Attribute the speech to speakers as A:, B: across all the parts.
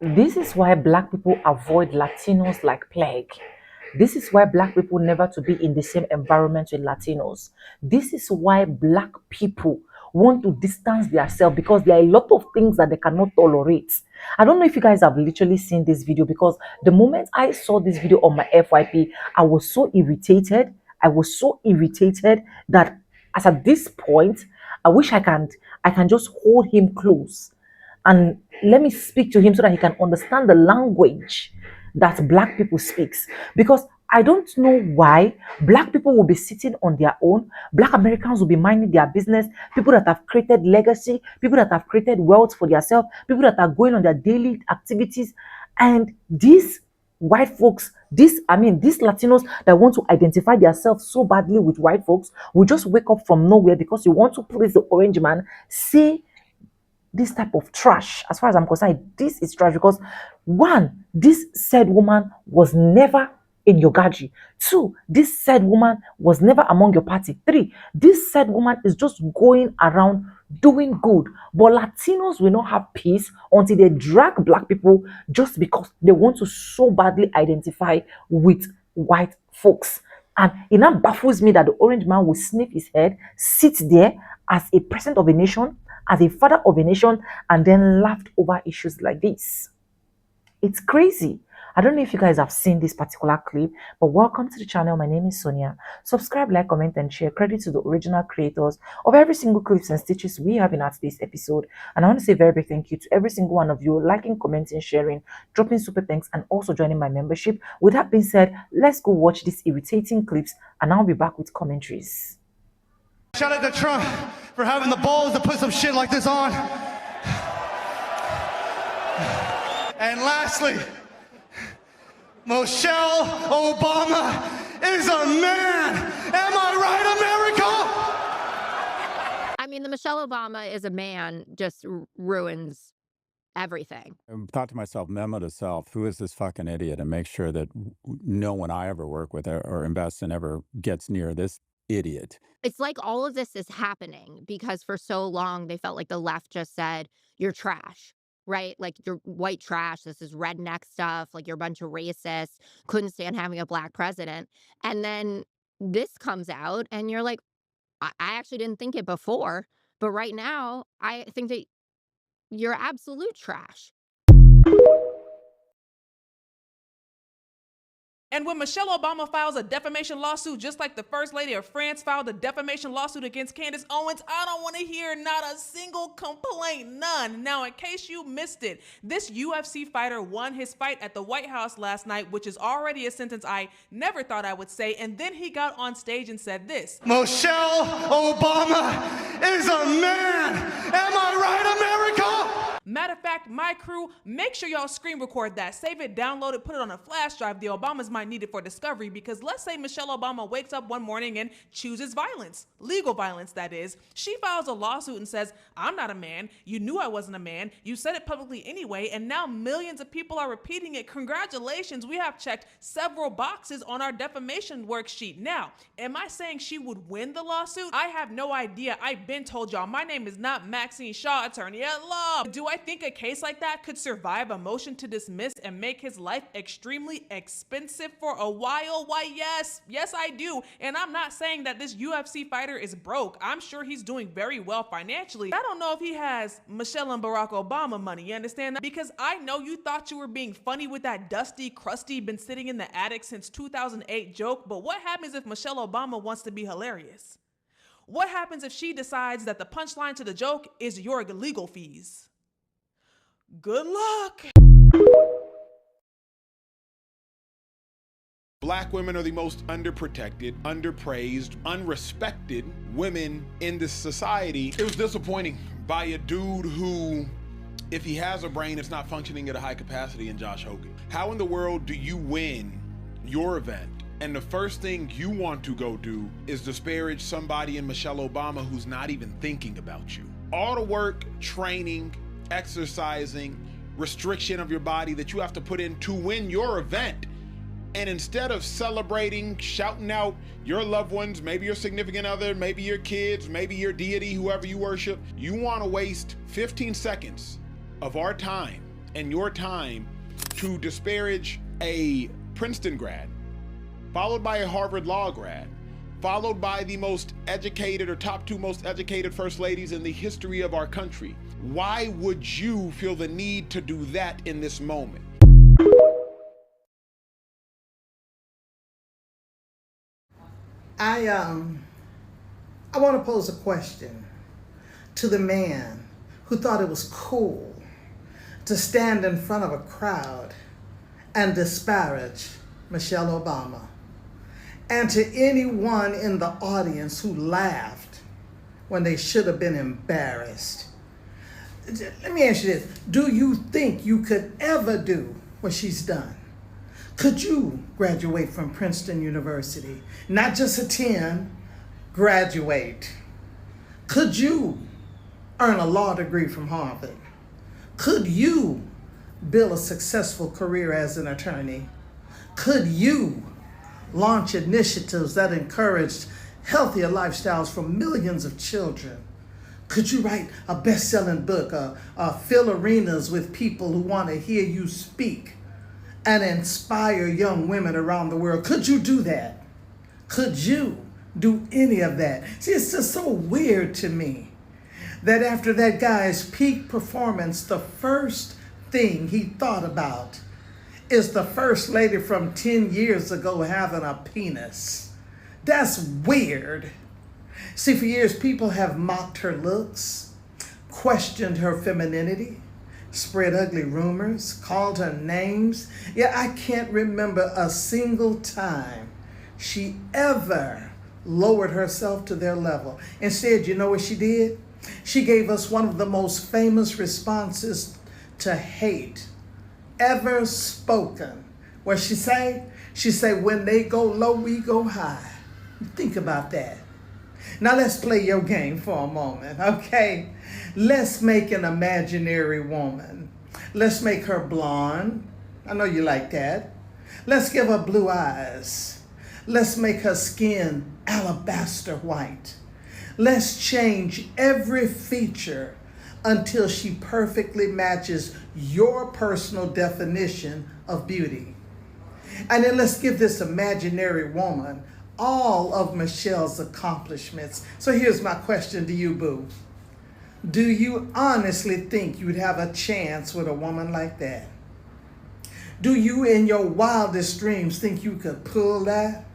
A: This is why Black people avoid Latinos like plague. This is why Black people never to be in the same environment with Latinos. This is why Black people want to distance themselves because there are a lot of things that they cannot tolerate. I don't know if you guys have literally seen this video because the moment I saw this video on my FYP, I was so irritated. I was so irritated that as at this point, I wish I can just hold him close and let me speak to him so that he can understand the language that Black people speaks. Because I don't know why Black people will be sitting on their own. Black Americans will be minding their business. People that have created legacy, people that have created wealth for themselves, people that are going on their daily activities, and these white folks, these Latinos that want to identify themselves so badly with white folks will just wake up from nowhere because you want to praise the orange man, say this type of trash. As far as I'm concerned, this is trash because one, this said woman was never in your gaji. Two, this said woman was never among your party. Three, this said woman is just going around doing good. But Latinos will not have peace until they drag Black people just because they want to so badly identify with white folks. And it now baffles me that the orange man will sniff his head, sit there as a president of a nation, as a father of a nation, and then laughed over issues like this. It's crazy. I don't know if you guys have seen this particular clip, but welcome to the channel. My name is Sonia. Subscribe, like, comment, and share. Credit to the original creators of every single clips and stitches we have in our today's episode. And I want to say a very big thank you to every single one of you liking, commenting, sharing, dropping super thanks, and also joining my membership. With that being said, let's go watch these irritating clips, and I'll be back with commentaries.
B: Shout out to Trump for having the balls to put some shit like this on. And lastly, Michelle Obama is a man. Am I right, America?
C: I mean, the Michelle Obama is a man just ruins everything.
D: I thought to myself, memo to self, who is this fucking idiot? And make sure that no one I ever work with or invest in ever gets near this idiot.
C: It's like all of this is happening because for so long they felt like the left just said, you're trash, right? Like you're white trash. This is redneck stuff. Like you're a bunch of racists, couldn't stand having a Black president. And then this comes out and you're like, I actually didn't think it before, but right now I think that you're absolute trash.
E: And when Michelle Obama files a defamation lawsuit, just like the First Lady of France filed a defamation lawsuit against Candace Owens, I don't want to hear not a single complaint, none. Now, in case you missed it, this UFC fighter won his fight at the White House last night, which is already a sentence I never thought I would say. And then he got on stage and said this.
B: Michelle Obama is a man. Am I right, America?
E: Matter of fact, my crew, make sure y'all screen record that, save it, download it, put it on a flash drive. The Obamas might need it for discovery because let's say Michelle Obama wakes up one morning and chooses violence, legal violence that is. She files a lawsuit and says, I'm not a man, you knew I wasn't a man, you said it publicly anyway, and now millions of people are repeating it. Congratulations, we have checked several boxes on our defamation worksheet. Now, am I saying she would win the lawsuit? I have no idea. I've been told y'all, my name is not Maxine Shaw, attorney at law. Do I think a case like that could survive a motion to dismiss and make his life extremely expensive for a while? Why, yes, I do. And I'm not saying that this UFC fighter is broke. I'm sure he's doing very well financially. I don't know if he has Michelle and Barack Obama money, you understand that? Because I know you thought you were being funny with that dusty, crusty, been sitting in the attic since 2008 joke, but what happens if Michelle Obama wants to be hilarious? What happens if she decides that the punchline to the joke is your legal fees? Good luck.
F: Black women are the most underprotected, underpraised, unrespected women in this society. It was disappointing by a dude who, if he has a brain, it's not functioning at a high capacity in Josh Hogan. How in the world do you win your event and the first thing you want to go do is disparage somebody in Michelle Obama who's not even thinking about you? All the work, training, exercising, restriction of your body that you have to put in to win your event. And instead of celebrating, shouting out your loved ones, maybe your significant other, maybe your kids, maybe your deity, whoever you worship, you want to waste 15 seconds of our time in your time to disparage a Princeton grad, followed by a Harvard Law grad, followed by the most educated or top two most educated first ladies in the history of our country. Why would you feel the need to do that in this moment?
G: I want to pose a question to the man who thought it was cool to stand in front of a crowd and disparage Michelle Obama, and to anyone in the audience who laughed when they should have been embarrassed. Let me ask you this. Do you think you could ever do what she's done? Could you graduate from Princeton University? Not just attend, graduate. Could you earn a law degree from Harvard? Could you build a successful career as an attorney? Could you launch initiatives that encouraged healthier lifestyles for millions of children? Could you write a best-selling book, fill arenas with people who want to hear you speak and inspire young women around the world? Could you do that? Could you do any of that? See, it's just so weird to me that after that guy's peak performance, the first thing he thought about is the first lady from 10 years ago having a penis. That's weird. See, for years, people have mocked her looks, questioned her femininity, spread ugly rumors, called her names. Yeah, I can't remember a single time she ever lowered herself to their level. Instead, you know what she did? She gave us one of the most famous responses to hate ever spoken. What she say? She say, when they go low, we go high. Think about that. Now let's play your game for a moment, okay? Let's make an imaginary woman. Let's make her blonde. I know you like that. Let's give her blue eyes. Let's make her skin alabaster white. Let's change every feature until she perfectly matches your personal definition of beauty. And then let's give this imaginary woman all of Michelle's accomplishments. So here's my question to you, boo. Do you honestly think you'd have a chance with a woman like that? Do you in your wildest dreams think you could pull that?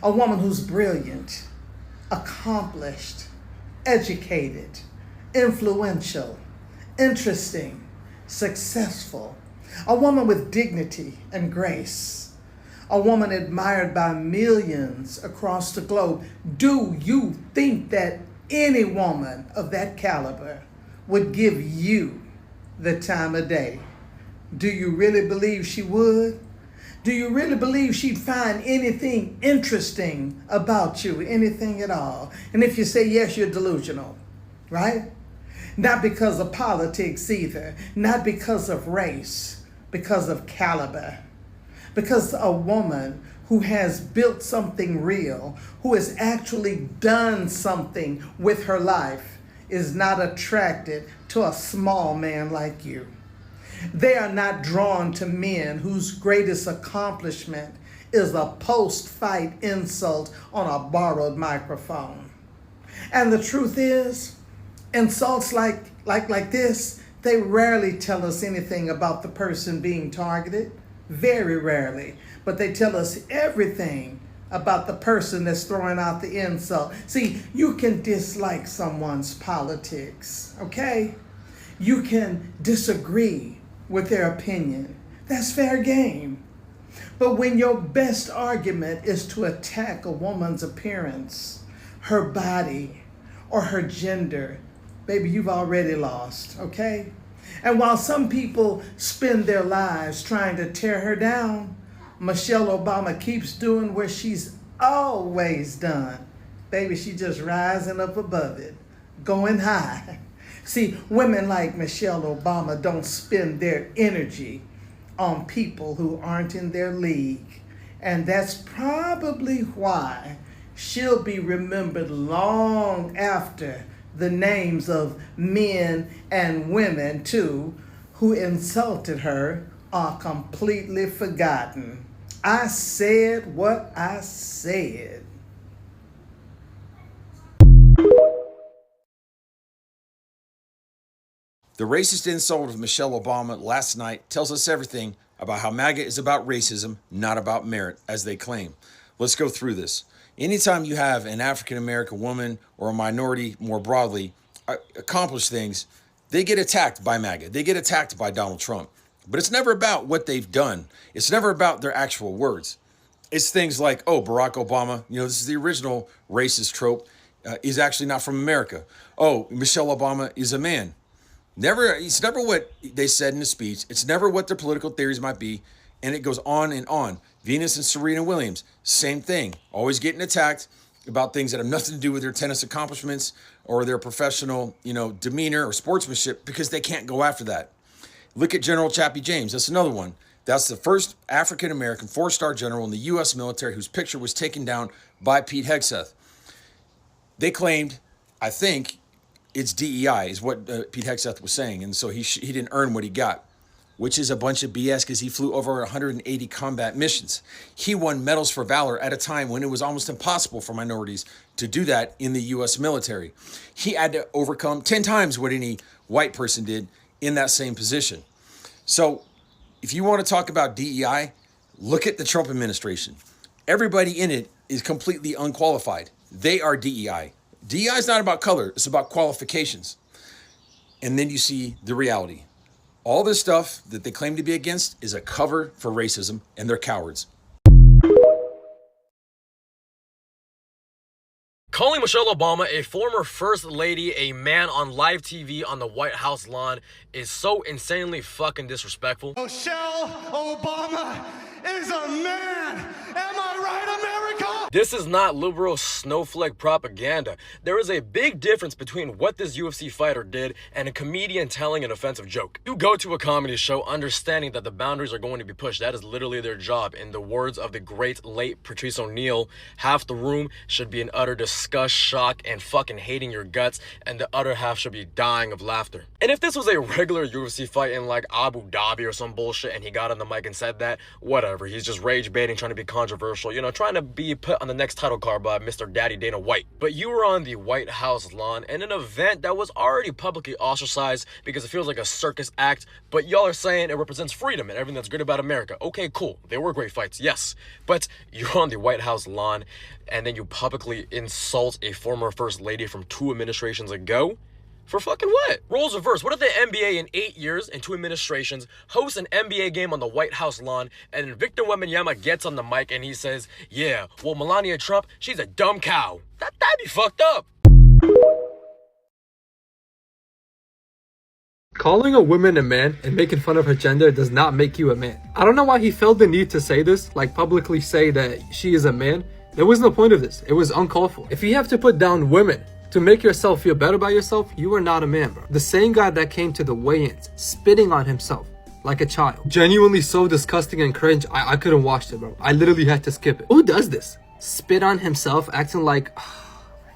G: A woman who's brilliant, accomplished, educated, influential, interesting, successful. A woman with dignity and grace. A woman admired by millions across the globe. Do you think that any woman of that caliber would give you the time of day? Do you really believe she would? Do you really believe she'd find anything interesting about you, anything at all? And if you say yes, you're delusional, right? Not because of politics either, not because of race, because of caliber. Because a woman who has built something real, who has actually done something with her life, is not attracted to a small man like you. They are not drawn to men whose greatest accomplishment is a post-fight insult on a borrowed microphone. And the truth is, insults like this, they rarely tell us anything about the person being targeted, very rarely, but they tell us everything about the person that's throwing out the insult. See, you can dislike someone's politics, okay? You can disagree with their opinion. That's fair game. But when your best argument is to attack a woman's appearance, her body, or her gender, baby, you've already lost, okay? And while some people spend their lives trying to tear her down, Michelle Obama keeps doing what she's always done. Baby, she's just rising up above it, going high. See, women like Michelle Obama don't spend their energy on people who aren't in their league. And that's probably why she'll be remembered long after the names of men and women, too, who insulted her are completely forgotten. I said what I said.
H: The racist insult of Michelle Obama last night tells us everything about how MAGA is about racism, not about merit, as they claim. Let's go through this. Anytime you have an African American woman or a minority more broadly accomplish things, they get attacked by MAGA. They get attacked by Donald Trump. But it's never about what they've done. It's never about their actual words. It's things like, oh, Barack Obama, this is the original racist trope, is actually not from America. Oh, Michelle Obama is a man. It's never what they said in the speech. It's never what their political theories might be. And it goes on and on. Venus and Serena Williams, same thing. Always getting attacked about things that have nothing to do with their tennis accomplishments or their professional, demeanor or sportsmanship, because they can't go after that. Look at General Chappie James. That's another one. That's the first African-American 4-star general in the U.S. military whose picture was taken down by Pete Hegseth. They claimed, I think, it's DEI is what Pete Hegseth was saying. And so he didn't earn what he got, which is a bunch of BS because he flew over 180 combat missions. He won medals for valor at a time when it was almost impossible for minorities to do that in the U.S. military. He had to overcome 10 times what any white person did in that same position. So if you want to talk about DEI, look at the Trump administration. Everybody in it is completely unqualified. They are DEI. DEI is not about color. It's about qualifications. And then you see the reality. All this stuff that they claim to be against is a cover for racism, and they're cowards.
I: Calling Michelle Obama a former first lady, a man on live TV on the White House lawn, is so insanely fucking disrespectful.
B: Michelle Obama is a man. Am I right, America?
I: This is not liberal snowflake propaganda. There is a big difference between what this UFC fighter did and a comedian telling an offensive joke. You go to a comedy show understanding that the boundaries are going to be pushed. That is literally their job. In the words of the great late Patrice O'Neal, half the room should be in utter disgust, shock, and fucking hating your guts, and the other half should be dying of laughter. And if this was a regular UFC fight in like Abu Dhabi or some bullshit and he got on the mic and said that, whatever. He's just rage baiting, trying to be controversial, trying to be put on the next title card by Mr. Daddy Dana White. But you were on the White House lawn in an event that was already publicly ostracized because it feels like a circus act, but y'all are saying it represents freedom and everything that's great about America. Okay, cool. They were great fights, yes. But you're on the White House lawn and then you publicly insult a former first lady from 2 administrations ago? For fucking what? Roles reversed. What if the NBA in 8 years and 2 administrations hosts an NBA game on the White House lawn and then Victor Wembanyama gets on the mic and he says, yeah, well, Melania Trump, she's a dumb cow. That'd be fucked up.
J: Calling a woman a man and making fun of her gender does not make you a man. I don't know why he felt the need to say this, like publicly say that she is a man. There was no point of this. It was uncalled for. If you have to put down women to make yourself feel better about yourself, you are not a man, bro. The same guy that came to the weigh-ins spitting on himself like a child. Genuinely so disgusting and cringe, I couldn't watch it, bro. I literally had to skip it. Who does this? Spit on himself, acting like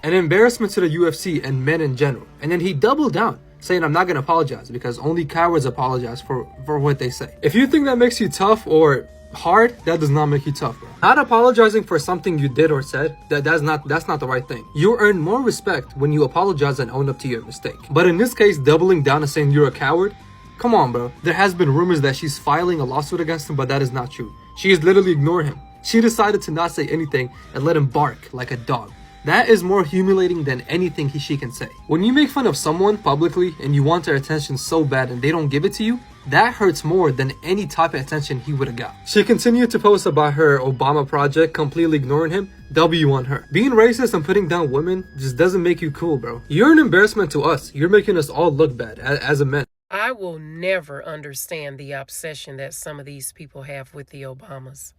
J: an embarrassment to the UFC and men in general. And then he doubled down, saying I'm not gonna apologize because only cowards apologize for what they say. If you think that makes you tough or hard, that does not make you tough, bro. Not apologizing for something you did or said, that's not the right thing. You earn more respect when you apologize and own up to your mistake. But in this case, doubling down and saying you're a coward, come on, bro. There has been rumors that she's filing a lawsuit against him, but that is not true. She is literally ignoring him. She decided to not say anything and let him bark like a dog. That is more humiliating than anything she can say. When you make fun of someone publicly and you want their attention so bad and they don't give it to you, that hurts more than any type of attention he would have got. She continued to post about her Obama project, completely ignoring him. W on her. Being racist and putting down women just doesn't make you cool, bro. You're an embarrassment to us. You're making us all look bad as a man.
K: I will never understand the obsession that some of these people have with the Obamas.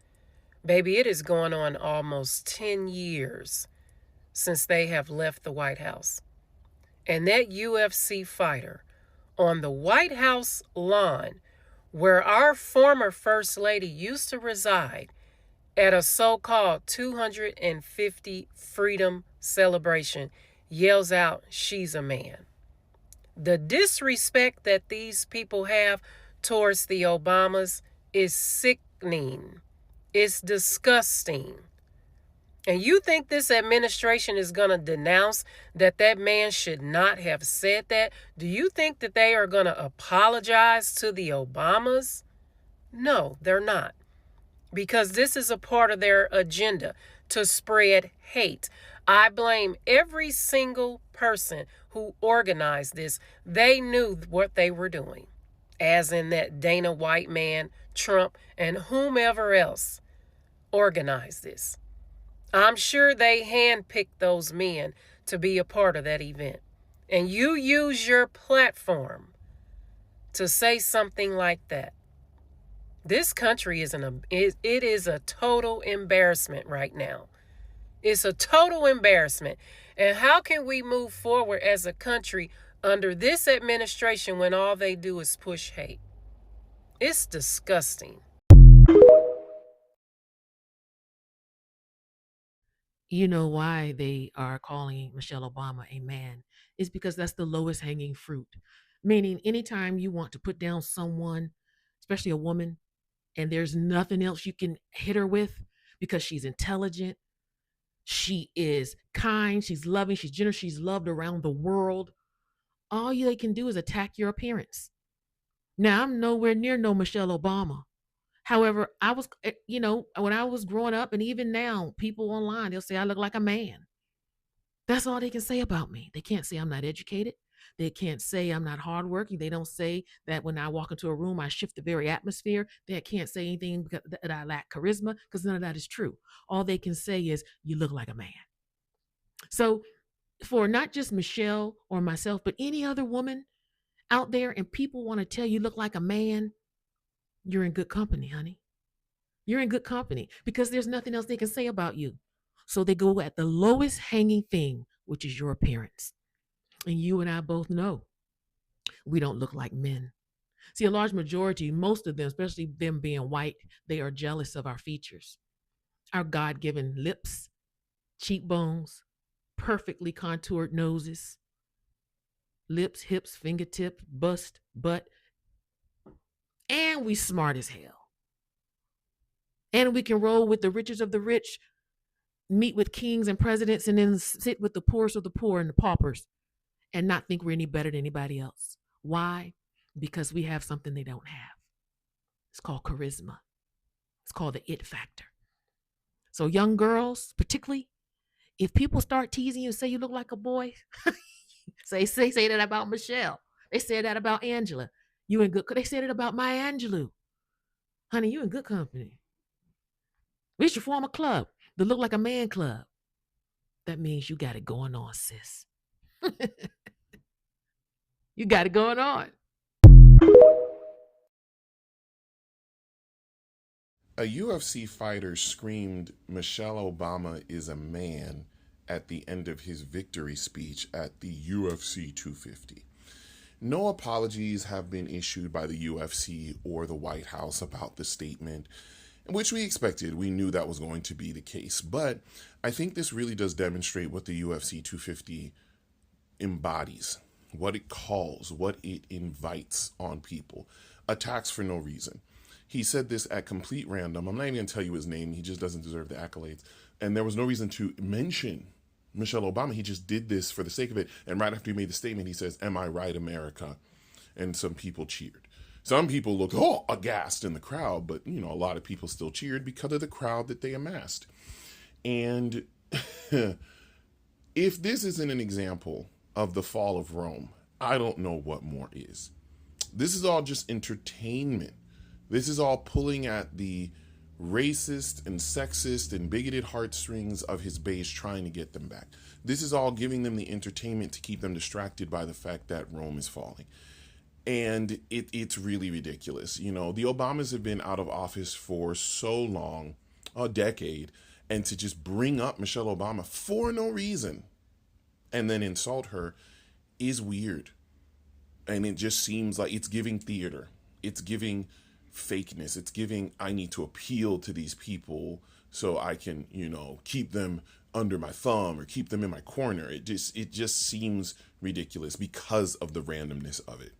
K: Baby, it is going on almost 10 years since they have left the White House. And that UFC fighter on the White House lawn, where our former First Lady used to reside, at a so-called 250 freedom celebration, yells out, she's a man. The disrespect that these people have towards the Obamas is sickening. It's disgusting. And you think this administration is going to denounce that that man should not have said that? Do you think that they are going to apologize to the Obamas? No, they're not. Because this is a part of their agenda to spread hate. I blame every single person who organized this. They knew what they were doing, as in that Dana White man, Trump, and whomever else organized this. I'm sure they handpicked those men to be a part of that event. And you use your platform to say something like that. This country is it is a total embarrassment right now. It's a total embarrassment. And how can we move forward as a country under this administration when all they do is push hate? It's disgusting.
L: You know why they are calling Michelle Obama a man is because that's the lowest hanging fruit. Meaning, anytime you want to put down someone, especially a woman, and there's nothing else you can hit her with because she's intelligent, she is kind, she's loving, she's generous, she's loved around the world. All they can do is attack your appearance. Now, I'm nowhere near no Michelle Obama. However, I was, when I was growing up, and even now, people online, they'll say I look like a man. That's all they can say about me. They can't say I'm not educated. They can't say I'm not hardworking. They don't say that when I walk into a room, I shift the very atmosphere. They can't say anything that I lack charisma, because none of that is true. All they can say is, you look like a man. So for not just Michelle or myself, but any other woman out there, and people want to tell you look like a man, you're in good company, honey. You're in good company, because there's nothing else they can say about you. So they go at the lowest hanging thing, which is your appearance. And you and I both know we don't look like men. See, a large majority, most of them, especially them being white, they are jealous of our features, our God given lips, cheekbones, perfectly contoured noses, lips, hips, fingertip, bust, butt. And we smart as hell. And we can roll with the richest of the rich, meet with kings and presidents, and then sit with the poorest of the poor and the paupers and not think we're any better than anybody else. Why? Because we have something they don't have. It's called charisma. It's called the it factor. So young girls, particularly, if people start teasing you and say you look like a boy, say that about Michelle. They said that about Angela. You in good. They said it about Maya Angelou. Honey, you in good company. We should form a club, the Look Like a Man Club. That means you got it going on, sis. You got it going on.
M: A UFC fighter screamed, "Michelle Obama is a man," at the end of his victory speech at the UFC 250. No apologies have been issued by the UFC or the White House about the statement, which we expected. We knew that was going to be the case. But I think this really does demonstrate what the UFC 250 embodies, what it calls, what it invites on people. Attacks for no reason. He said this at complete random. I'm not even going to tell you his name. He just doesn't deserve the accolades. And there was no reason to mention Michelle Obama. He just did this for the sake of it. And right after he made the statement, he says, "Am I right, America?" And some people cheered. Some people looked aghast in the crowd, but a lot of people still cheered because of the crowd that they amassed. And if this isn't an example of the fall of Rome, I don't know what more is. This is all just entertainment. This is all pulling at the racist and sexist and bigoted heartstrings of his base, trying to get them back. This is all giving them the entertainment to keep them distracted by the fact that Rome is falling. And it's really ridiculous. The Obamas have been out of office for so long, a decade, and to just bring up Michelle Obama for no reason and then insult her is weird. And it just seems like it's giving theater. It's giving fakeness. It's giving, I need to appeal to these people so I can, keep them under my thumb or keep them in my corner. It just seems ridiculous because of the randomness of it.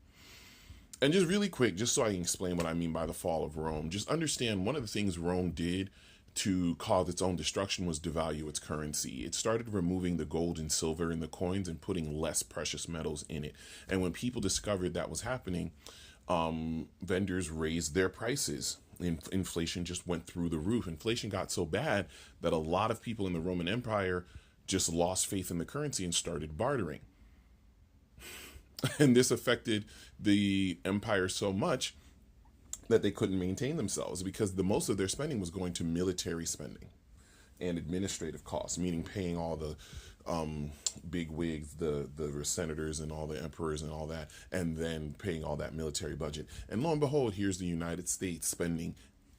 M: And just really quick, just so I can explain what I mean by the fall of Rome, just understand one of the things Rome did to cause its own destruction was devalue its currency. It started removing the gold and silver in the coins and putting less precious metals in it. And when people discovered that was happening, vendors raised their prices. Inflation just went through the roof. Inflation got so bad that a lot of people in the Roman Empire just lost faith in the currency and started bartering. And this affected the empire so much that they couldn't maintain themselves, because the most of their spending was going to military spending and administrative costs, meaning paying all the big wigs, the senators and all the emperors and all that, and then paying all that military budget. And lo and behold, here's the United States spending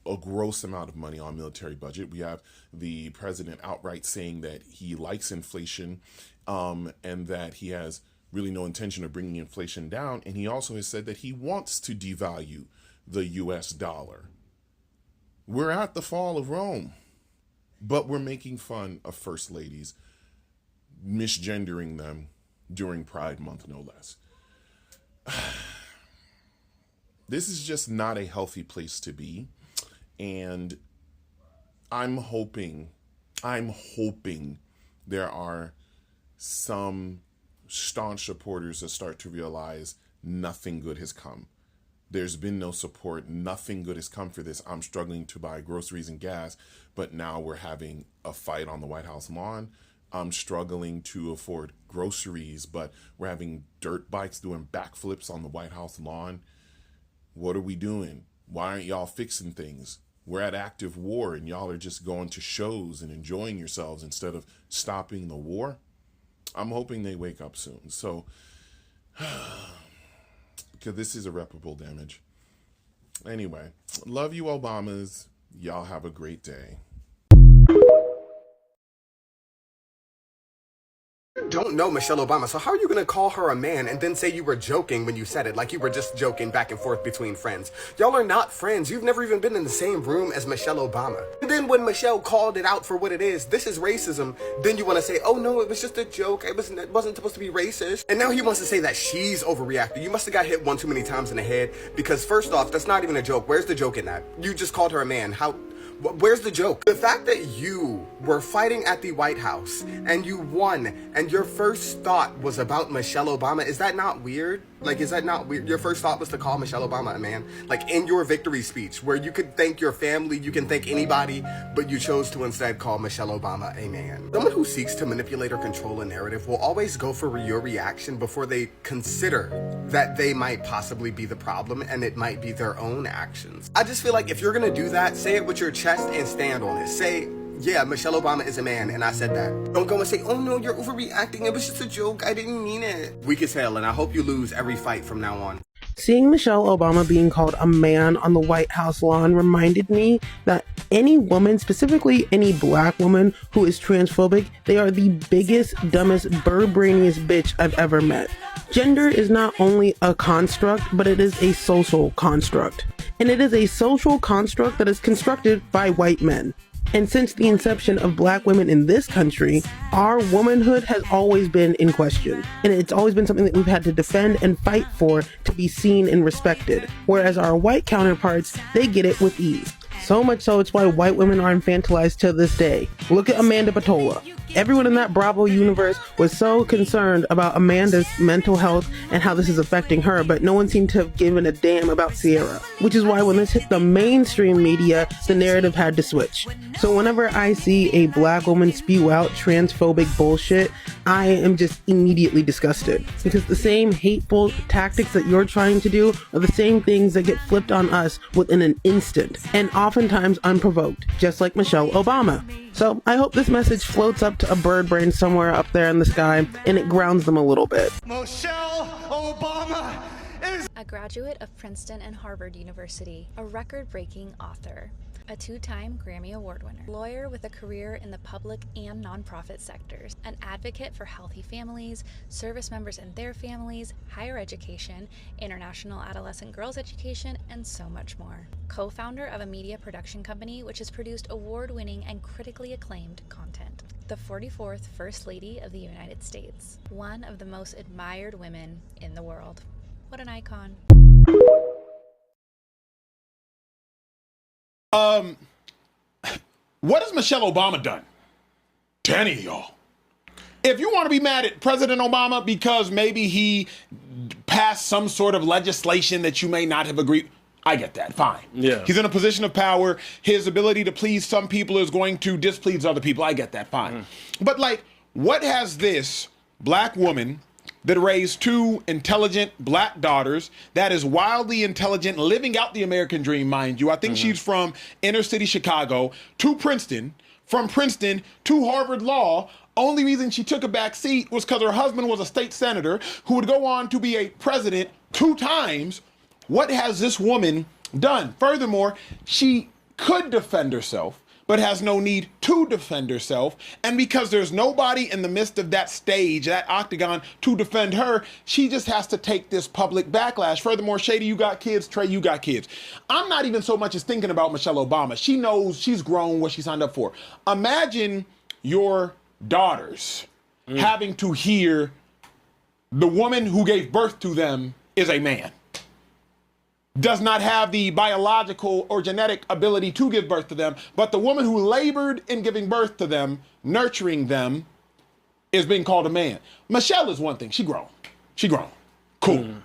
M: a gross amount of money on military budget. We have the president outright saying that he likes inflation, and that he has really no intention of bringing inflation down. And he also has said that he wants to devalue the US dollar. We're at the fall of Rome, but we're making fun of first ladies, misgendering them during Pride Month, no less. This is just not a healthy place to be. And I'm hoping there are some staunch supporters that start to realize nothing good has come. There's been no support. Nothing good has come for this. I'm struggling to buy groceries and gas, but now we're having a fight on the White House lawn. I'm struggling to afford groceries, but we're having dirt bikes doing backflips on the White House lawn. What are we doing? Why aren't y'all fixing things? We're at active war and y'all are just going to shows and enjoying yourselves instead of stopping the war. I'm hoping they wake up soon. So, because this is irreparable damage. Anyway, love you, Obamas. Y'all have a great day.
N: Don't know Michelle Obama, so how are you going to call her a man and then say you were joking when you said it, like you were just joking back and forth between friends? Y'all are not friends. You've never even been in the same room as Michelle Obama. And then when Michelle called it out for what it is, this is racism, then you want to say, oh no, it was just a joke, it wasn't supposed to be racist. And now he wants to say that she's overreacting. You must have got hit one too many times in the head, because first off, that's not even a joke. Where's the joke in that? You just called her a man. Where's the joke? The fact that you were fighting at the White House and you won and your first thought was about Michelle Obama, is that not weird? Like, is that not weird? Your first thought was to call Michelle Obama a man? Like, in your victory speech, where you could thank your family, you can thank anybody, but you chose to instead call Michelle Obama a man. Someone who seeks to manipulate or control a narrative will always go for your reaction before they consider that they might possibly be the problem and it might be their own actions. I just feel like if you're gonna do that, say it with your chest and stand on it. Say, yeah, Michelle Obama is a man, and I said that. Don't go and say, oh no, you're overreacting, it was just a joke, I didn't mean it. Weak as hell, and I hope you lose every fight from now on.
O: Seeing Michelle Obama being called a man on the White House lawn reminded me that any woman, specifically any black woman who is transphobic, they are the biggest, dumbest, bird-brainiest bitch I've ever met. Gender is not only a construct, but it is a social construct. And it is a social construct that is constructed by white men. And since the inception of black women in this country, our womanhood has always been in question. And it's always been something that we've had to defend and fight for to be seen and respected. Whereas our white counterparts, they get it with ease. So much so, it's why white women are infantilized to this day. Look at Amanda Patola. Everyone in that Bravo universe was so concerned about Amanda's mental health and how this is affecting her, but no one seemed to have given a damn about Sierra. Which is why when this hit the mainstream media, the narrative had to switch. So whenever I see a black woman spew out transphobic bullshit, I am just immediately disgusted. Because the same hateful tactics that you're trying to do are the same things that get flipped on us within an instant, and oftentimes unprovoked, just like Michelle Obama. So I hope this message floats up to a bird brain somewhere up there in the sky and it grounds them a little bit.
B: Michelle Obama is
P: a graduate of Princeton and Harvard University, a record-breaking author. a two-time Grammy Award winner, lawyer with a career in the public and nonprofit sectors, an advocate for healthy families, service members and their families, higher education, international adolescent girls education, and so much more. Co-founder of a media production company which has produced award-winning and critically acclaimed content. The 44th First Lady of the United States, one of the most admired women in the world. What an icon.
F: What has Michelle Obama done to any of y'all? If you want to be mad at President Obama because maybe he passed some sort of legislation that you may not have agreed, I get that, fine.
Q: Yeah.
F: He's in a position of power. His ability to please some people is going to displease other people. I get that, fine. But like, what has this black woman that raised two intelligent black daughters, that is wildly intelligent, living out the American dream, mind you. I think she's from inner city Chicago to Princeton, from Princeton to Harvard Law. Only reason she took a back seat was because her husband was a state senator who would go on to be a president 2 times. What has this woman done? Furthermore, she could defend herself, but has no need to defend herself. And because there's nobody in the midst of that stage, that octagon, to defend her, she just has to take this public backlash. Furthermore, Shady, you got kids. Trey, you got kids. I'm not even so much as thinking about Michelle Obama. She knows she's grown what she signed up for. Imagine your daughters having to hear the woman who gave birth to them is a man, does not have the biological or genetic ability to give birth to them, but the woman who labored in giving birth to them, nurturing them, is being called a man. Michelle is one thing. She grown. She grown. Cool.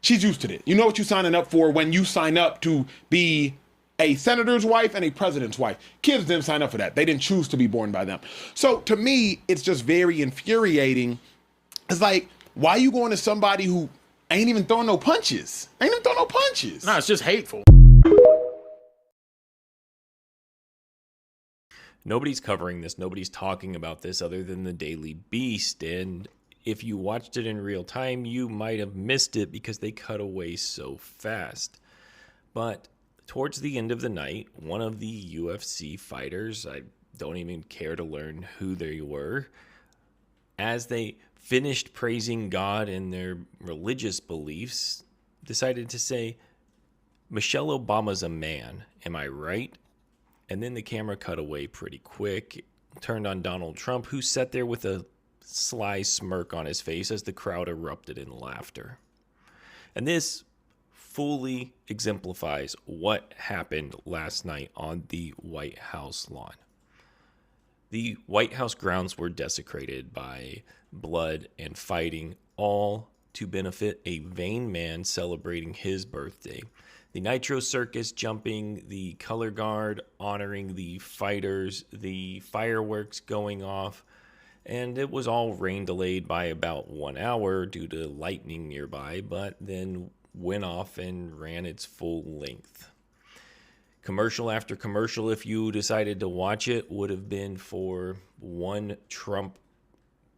F: She's used to it. You know what you're signing up for when you sign up to be a senator's wife and a president's wife. Kids didn't sign up for that. They didn't choose to be born by them. So to me, it's just very infuriating. It's like, why are you going to somebody who ain't even throwing no punches? Ain't even throwing no punches.
Q: No, it's just hateful.
R: Nobody's covering this. Nobody's talking about this other than the Daily Beast. And if you watched it in real time, you might have missed it because they cut away so fast. But towards the end of the night, one of the UFC fighters, I don't even care to learn who they were, as they finished praising God and their religious beliefs, decided to say, Michelle Obama's a man, am I right? And then the camera cut away pretty quick, turned on Donald Trump, who sat there with a sly smirk on his face as the crowd erupted in laughter. And this fully exemplifies what happened last night on the White House lawn. The White House grounds were desecrated by blood and fighting, all to benefit a vain man celebrating his birthday. The Nitro Circus jumping, the color guard honoring the fighters, the fireworks going off, and it was all rain delayed by about 1 hour due to lightning nearby, but then went off and ran its full length. Commercial after commercial, if you decided to watch it, would have been for one Trump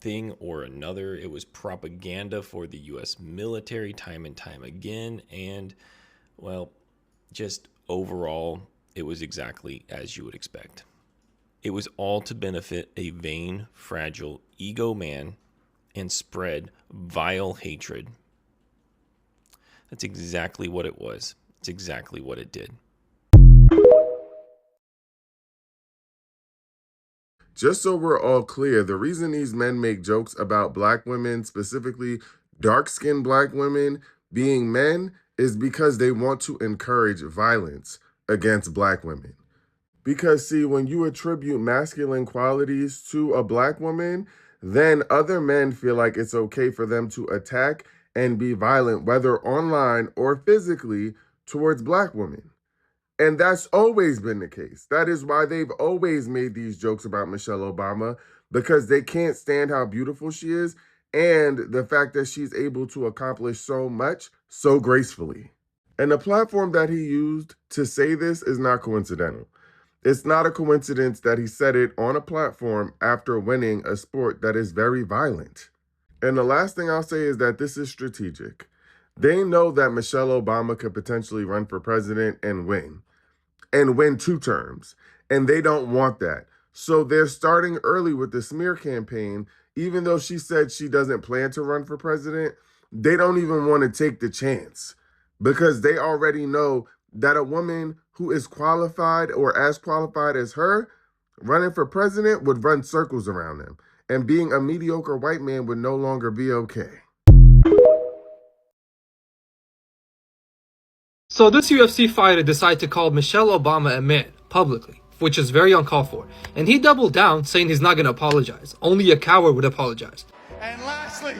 R: thing or another. It was propaganda for the U.S. military time and time again. And, well, just overall, it was exactly as you would expect. It was all to benefit a vain, fragile, ego man and spread vile hatred. That's exactly what it was. It's exactly what it did.
M: Just so we're all clear, the reason these men make jokes about black women, specifically dark-skinned black women, being men is because they want to encourage violence against black women. Because, see, when you attribute masculine qualities to a black woman, then other men feel like it's okay for them to attack and be violent, whether online or physically, towards black women. And that's always been the case. That is why they've always made these jokes about Michelle Obama, because they can't stand how beautiful she is and the fact that she's able to accomplish so much so gracefully. And the platform that he used to say this is not coincidental. It's not a coincidence that he said it on a platform after winning a sport that is very violent. And the last thing I'll say is that this is strategic. They know that Michelle Obama could potentially run for president and win. and win 2 terms. And they don't want that. So they're starting early with the smear campaign. Even though she said she doesn't plan to run for president, they don't even want to take the chance because they already know that a woman who is qualified or as qualified as her running for president would run circles around them. And being a mediocre white man would no longer be okay.
J: So this UFC fighter decided to call Michelle Obama a man, publicly, which is very uncalled for. And he doubled down, saying he's not going to apologize. Only a coward would apologize.
B: And lastly,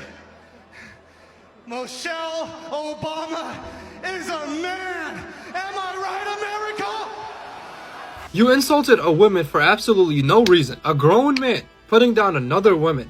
B: Michelle Obama is a man. Am I right, America?
J: You insulted a woman for absolutely no reason. A grown man putting down another woman,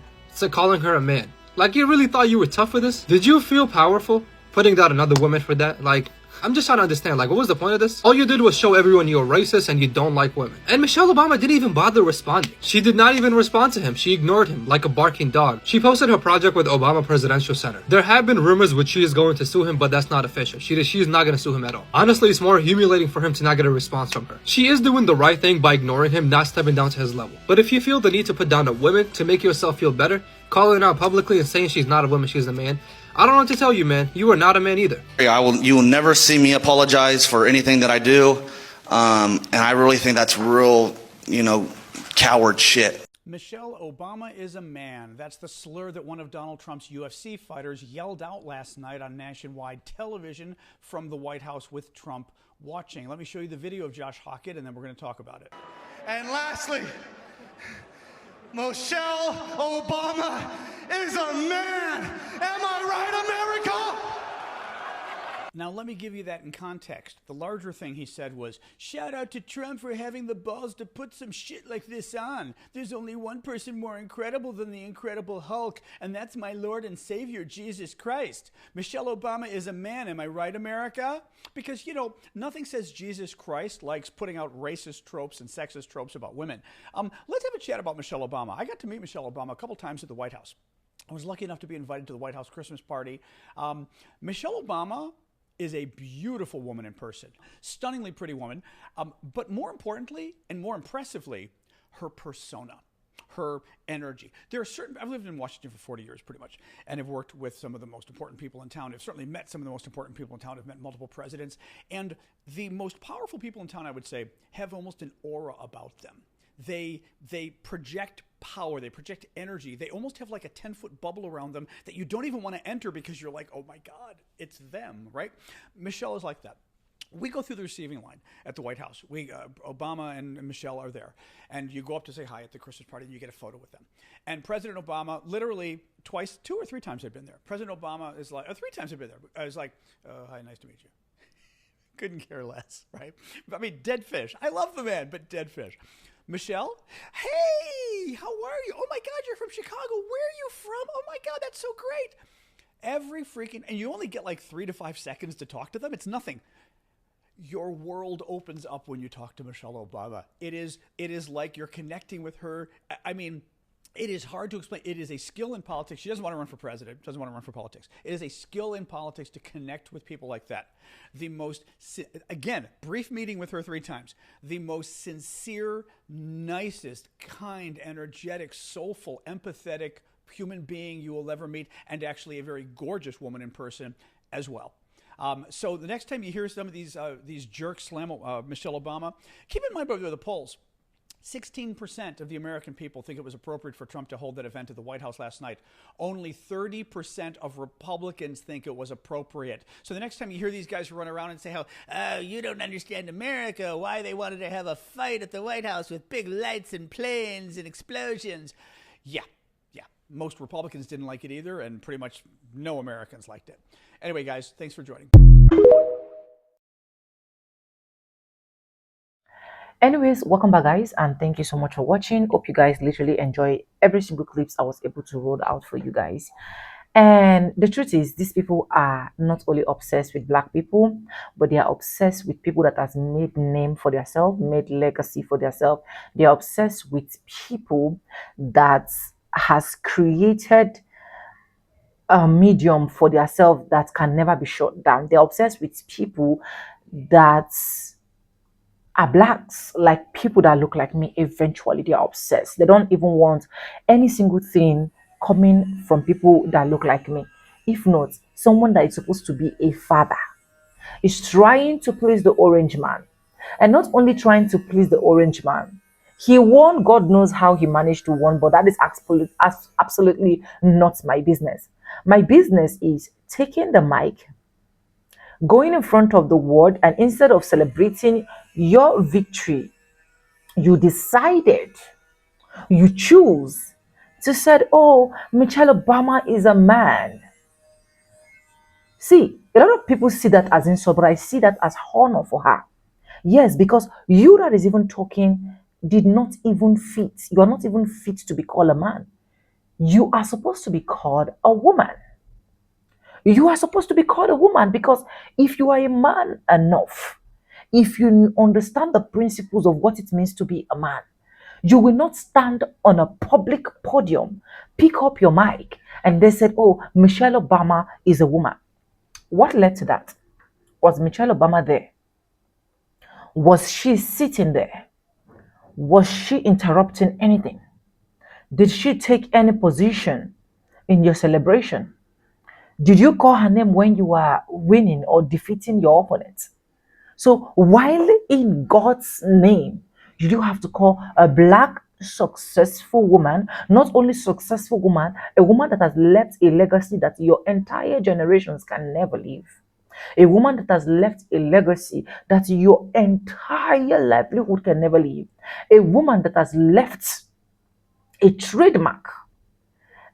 J: calling her a man. Like, you really thought you were tough for this? Did you feel powerful putting down another woman for that? Like, I'm just trying to understand, like, what was the point of this? All you did was show everyone you're racist and you don't like women. And Michelle Obama didn't even bother responding. She did not even respond to him. She ignored him like a barking dog. She posted her project with Obama Presidential Center. There have been rumors which she is going to sue him, but that's not official. She is not going to sue him at all. Honestly, it's more humiliating for him to not get a response from her. She is doing the right thing by ignoring him, not stepping down to his level. But if you feel the need to put down a woman to make yourself feel better, calling her out publicly and saying she's not a woman, she's a man, I don't know what to tell you, man. You are not a man either.
Q: You will never see me apologize for anything that I do. And I really think that's real, coward shit.
S: Michelle Obama is a man. That's the slur that one of Donald Trump's UFC fighters yelled out last night on nationwide television from the White House with Trump watching. Let me show you the video of Josh Hockett, and then we're going to talk about it.
B: And lastly, Michelle Obama is a man. Am I right, America?
S: Now, let me give you that in context. The larger thing he said was, shout out to Trump for having the balls to put some shit like this on. There's only one person more incredible than the Incredible Hulk, and that's my Lord and Savior, Jesus Christ. Michelle Obama is a man. Am I right, America? Because, nothing says Jesus Christ likes putting out racist tropes and sexist tropes about women. Let's have a chat about Michelle Obama. I got to meet Michelle Obama a couple times at the White House. I was lucky enough to be invited to the White House Christmas party. Michelle Obama is a beautiful woman in person, stunningly pretty woman, but more importantly and more impressively, her persona, her energy. I've lived in Washington for 40 years pretty much, and have worked with some of the most important people in town. I've certainly met some of the most important people in town. I've met multiple presidents, and the most powerful people in town, I would say, have almost an aura about them. They project power, they project energy. They almost have like a 10-foot bubble around them that you don't even want to enter because you're like, oh my God, it's them, right? Michelle is like that. We go through the receiving line at the White House. Obama and Michelle are there. And you go up to say hi at the Christmas party and you get a photo with them. And President Obama, literally twice, 2 or 3 times I've been there. President Obama is like, 3 times I've been there. I was like, hi, nice to meet you. Couldn't care less, right? I mean, dead fish. I love the man, but dead fish. Michelle, hey, how are you? Oh my God, you're from Chicago. Where are you from? Oh my God, that's so great. And you only get like 3 to 5 seconds to talk to them. It's nothing. Your world opens up when you talk to Michelle Obama. It is like you're connecting with her. I mean, it is hard to explain. It is a skill in politics. She doesn't want to run for president, doesn't want to run for politics. It is a skill in politics to connect with people like that. Again, brief meeting with her 3 times. The most sincere, nicest, kind, energetic, soulful, empathetic human being you will ever meet, and actually a very gorgeous woman in person as well. So the next time you hear some of these jerks slam Michelle Obama, keep in mind, by the polls, 16% of the American people think it was appropriate for Trump to hold that event at the White House last night. Only 30% of Republicans think it was appropriate. So the next time you hear these guys run around and say how, you don't understand America, why they wanted to have a fight at the White House with big lights and planes and explosions. Yeah. Most Republicans didn't like it either, and pretty much no Americans liked it. Anyway, guys, thanks for joining.
A: Anyways, welcome back, guys, and thank you so much for watching. Hope you guys literally enjoy every single clips I was able to roll out for you guys. And the truth is, these people are not only obsessed with black people, but they are obsessed with people that has made name for themselves, made legacy for themselves. They are obsessed with people that has created a medium for themselves that can never be shut down. They're obsessed with people that are blacks, like people that look like me, eventually they are obsessed. They don't even want any single thing coming from people that look like me. If not, someone that is supposed to be a father is trying to please the orange man. And not only trying to please the orange man, he won. God knows how he managed to win, but that is absolutely not my business. My business is taking the mic, going in front of the world, and instead of celebrating your victory, you decided, you choose to say, oh, Michelle Obama is a man. See, a lot of people see that as insult, but I see that as honor for her. Yes, because you that is even talking did not even fit. You are not even fit to be called a man. You are supposed to be called a woman. You are supposed to be called a woman because if you are a man enough, if you understand the principles of what it means to be a man, you will not stand on a public podium, pick up your mic, and they said, oh, Michelle Obama is a woman. What led to that? Was Michelle Obama there? Was she sitting there? Was she interrupting anything? Did she take any position in your celebration? Did you call her name when you were winning or defeating your opponent? So while in God's name, you do have to call a black successful woman, not only successful woman, a woman that has left a legacy that your entire generations can never leave. A woman that has left a legacy that your entire livelihood can never leave. A woman that has left a trademark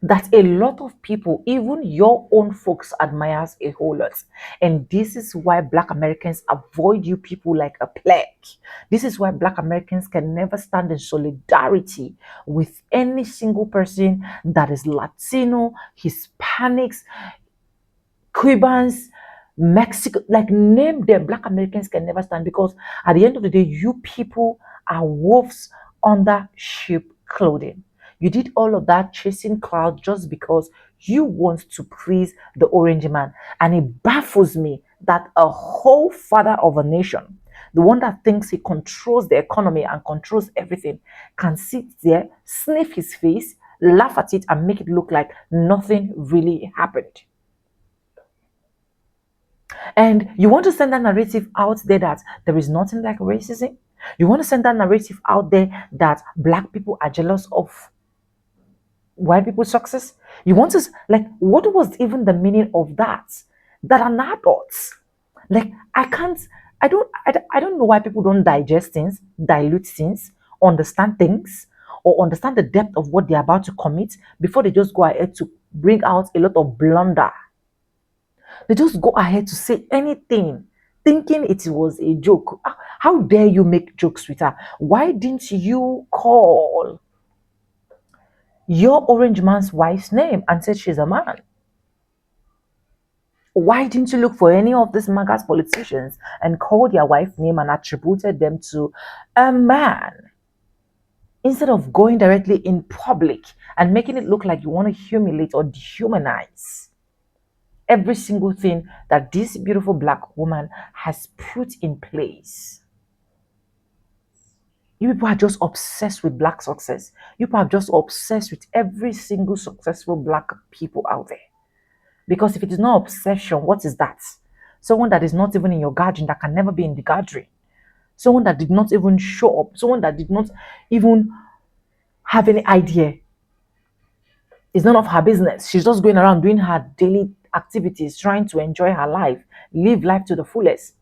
A: that a lot of people, even your own folks, admires a whole lot. And this is why Black Americans avoid you people like a plague. This is why Black Americans can never stand in solidarity with any single person that is Latino, Hispanics, Cubans, Mexico, like name them. Black Americans can never stand because at the end of the day, you people are wolves under sheep clothing. You did all of that chasing cloud just because you want to please the orange man. And it baffles me that a whole father of a nation, the one that thinks he controls the economy and controls everything, can sit there, sniff his face, laugh at it, and make it look like nothing really happened. And you want to send that narrative out there that there is nothing like racism? You want to send that narrative out there that black people are jealous of white people's success? You want to, like, what was even the meaning of that? That an adult, like, I don't know why people don't digest things, dilute things, understand things, or understand the depth of what they're about to commit before they just go ahead to bring out a lot of blunder. They just go ahead to say anything, thinking it was a joke. How dare you make jokes with her? Why didn't you call your orange man's wife's name and said she's a man? Why didn't you look for any of these MAGA politicians and call their wife's name and attributed them to a man? Instead of going directly in public and making it look like you want to humiliate or dehumanize every single thing that this beautiful black woman has put in place. You people are just obsessed with black success. You people are just obsessed with every single successful black people out there. Because if it is not obsession, what is that? Someone that is not even in your gathering, that can never be in the gathering. Someone that did not even show up. Someone that did not even have any idea. It's none of her business. She's just going around doing her daily activities, trying to enjoy her life, live life to the fullest.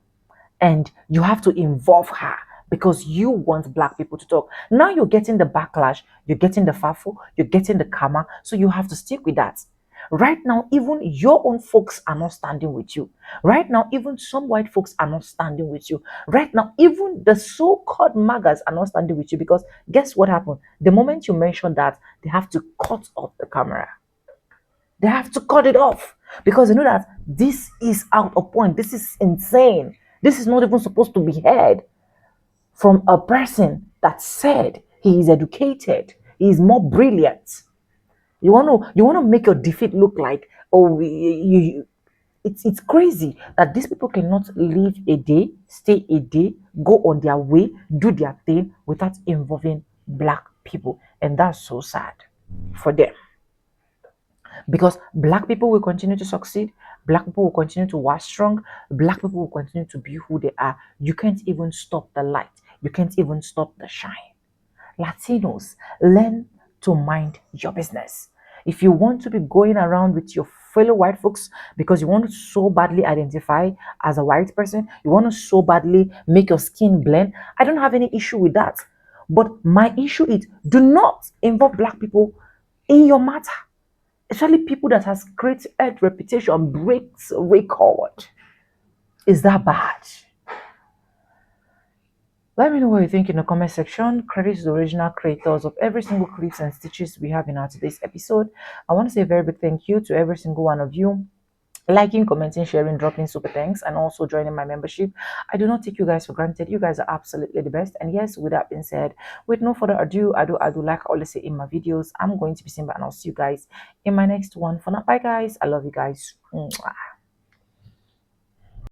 A: And you have to involve her because you want black people to talk. Now you're getting the backlash, you're getting the faffle, you're getting the karma, so you have to stick with that. Right now, even your own folks are not standing with you. Right now, even some white folks are not standing with you. Right now, even the so-called MAGAs are not standing with you because guess what happened? The moment you mention that, they have to cut off the camera. They have to cut it off because they know that this is out of point. This is insane. This is not even supposed to be heard from a person that said he is educated, he is more brilliant. You want to make your defeat look like, oh, it's crazy that these people cannot live a day, stay a day, go on their way, do their thing without involving black people. And that's so sad for them. Because black people will continue to succeed, black people will continue to work strong, black people will continue to be who they are. You can't even stop the light, you can't even stop the shine. Latinos, learn to mind your business. If you want to be going around with your fellow white folks because you want to so badly identify as a white person, you want to so badly make your skin blend, I don't have any issue with that. But my issue is, do not involve black people in your matter, especially people that has great reputation, breaks record. Is that bad? Let me know what you think in the comment section. Credit to the original creators of every single clips and stitches we have in our today's episode. I want to say a very big thank you to every single one of you. Liking, commenting, sharing, dropping super thanks, and also joining my membership. I do not take you guys for granted. You guys are absolutely the best. And yes, with that being said, with no further ado, I do like I always say in my videos, I'm going to be Simba, and I'll see you guys in my next one. For now, bye guys. I love you guys. Mwah.